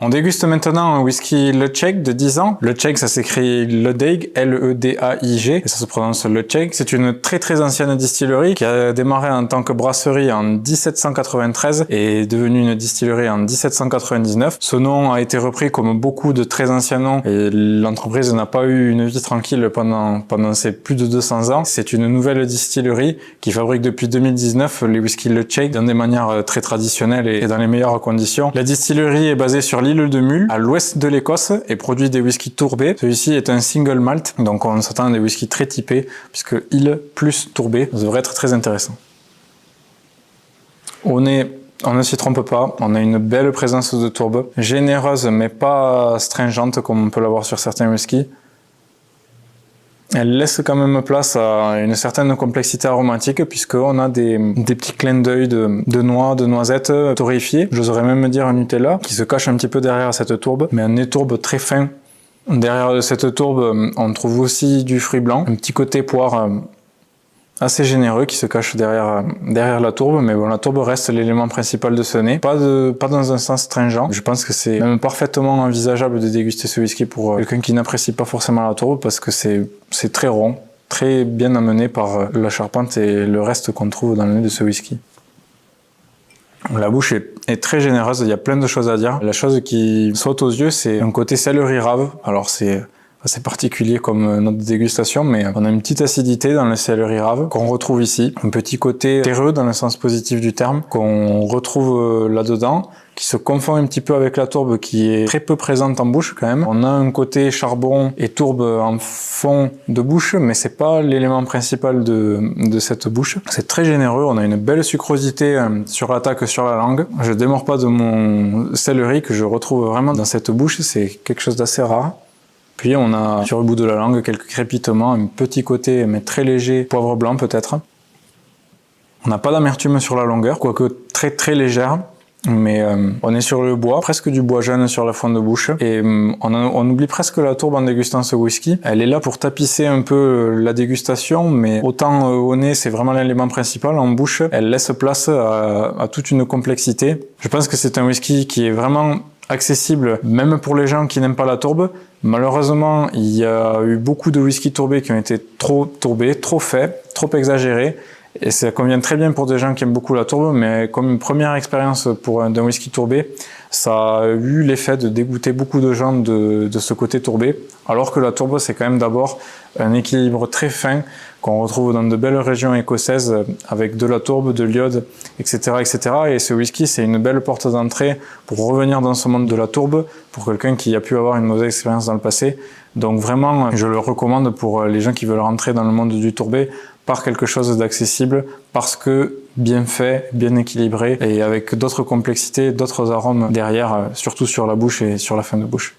On déguste maintenant un whisky Ledaig de 10 ans. Ledaig, ça s'écrit Ledaig, L-E-D-A-I-G, et ça se prononce Ledaig. C'est une très ancienne distillerie qui a démarré en tant que brasserie en 1793 et est devenue une distillerie en 1799. Ce nom a été repris comme beaucoup de très anciens noms et l'entreprise n'a pas eu une vie tranquille pendant ces plus de 200 ans. C'est une nouvelle distillerie qui fabrique depuis 2019 les whiskies Ledaig dans des manières très traditionnelles et dans les meilleures conditions. La distillerie est basée sur l'île de Mull, à l'ouest de l'Écosse, et produit des whiskies tourbés. Celui-ci est un single malt, donc on s'attend à des whiskies très typés, puisque île plus tourbé, ça devrait être très intéressant. Au nez, on ne s'y trompe pas, on a une belle présence de tourbe, généreuse mais pas stringente comme on peut l'avoir sur certains whiskies. Elle laisse quand même place à une certaine complexité aromatique puisqu'on a des petits clins d'œil de noix, de noisettes torréfiées. J'oserais même dire un Nutella qui se cache un petit peu derrière cette tourbe, mais un nez tourbe très fin. Derrière cette tourbe, on trouve aussi du fruit blanc, un petit côté poire assez généreux qui se cache derrière la tourbe, mais bon, la tourbe reste l'élément principal de ce nez. Pas dans un sens stringent. Je pense que c'est même parfaitement envisageable de déguster ce whisky pour quelqu'un qui n'apprécie pas forcément la tourbe parce que c'est très rond, très bien amené par la charpente et le reste qu'on trouve dans le nez de ce whisky. La bouche est très généreuse, il y a plein de choses à dire. La chose qui saute aux yeux, c'est un côté céleri rave. Alors c'est assez particulier comme notre dégustation, mais on a une petite acidité dans le céleri rave qu'on retrouve ici. Un petit côté terreux dans le sens positif du terme qu'on retrouve là-dedans, qui se confond un petit peu avec la tourbe qui est très peu présente en bouche quand même. On a un côté charbon et tourbe en fond de bouche, mais c'est pas l'élément principal de cette bouche. C'est très généreux, on a une belle sucrosité sur l'attaque sur la langue. Je démords pas de mon céleri que je retrouve vraiment dans cette bouche, c'est quelque chose d'assez rare. Puis on a sur le bout de la langue quelques crépitements, un petit côté mais très léger, poivre blanc peut-être. On n'a pas d'amertume sur la longueur, quoique très légère, mais on est sur le bois, presque du bois jeune sur la fond de bouche, et on oublie presque la tourbe en dégustant ce whisky. Elle est là pour tapisser un peu la dégustation, mais autant au nez c'est vraiment l'élément principal, en bouche elle laisse place à toute une complexité. Je pense que c'est un whisky qui est vraiment accessible même pour les gens qui n'aiment pas la tourbe. Malheureusement, il y a eu beaucoup de whisky tourbés qui ont été trop tourbés, trop faits, trop exagérés. Et ça convient très bien pour des gens qui aiment beaucoup la tourbe, mais comme une première expérience d'un whisky tourbé, ça a eu l'effet de dégoûter beaucoup de gens de ce côté tourbé. Alors que la tourbe, c'est quand même d'abord un équilibre très fin qu'on retrouve dans de belles régions écossaises avec de la tourbe, de l'iode, etc., etc. Et ce whisky, c'est une belle porte d'entrée pour revenir dans ce monde de la tourbe, pour quelqu'un qui a pu avoir une mauvaise expérience dans le passé. Donc vraiment, je le recommande pour les gens qui veulent rentrer dans le monde du tourbé par quelque chose d'accessible, parce que bien fait, bien équilibré et avec d'autres complexités, d'autres arômes derrière, surtout sur la bouche et sur la fin de bouche.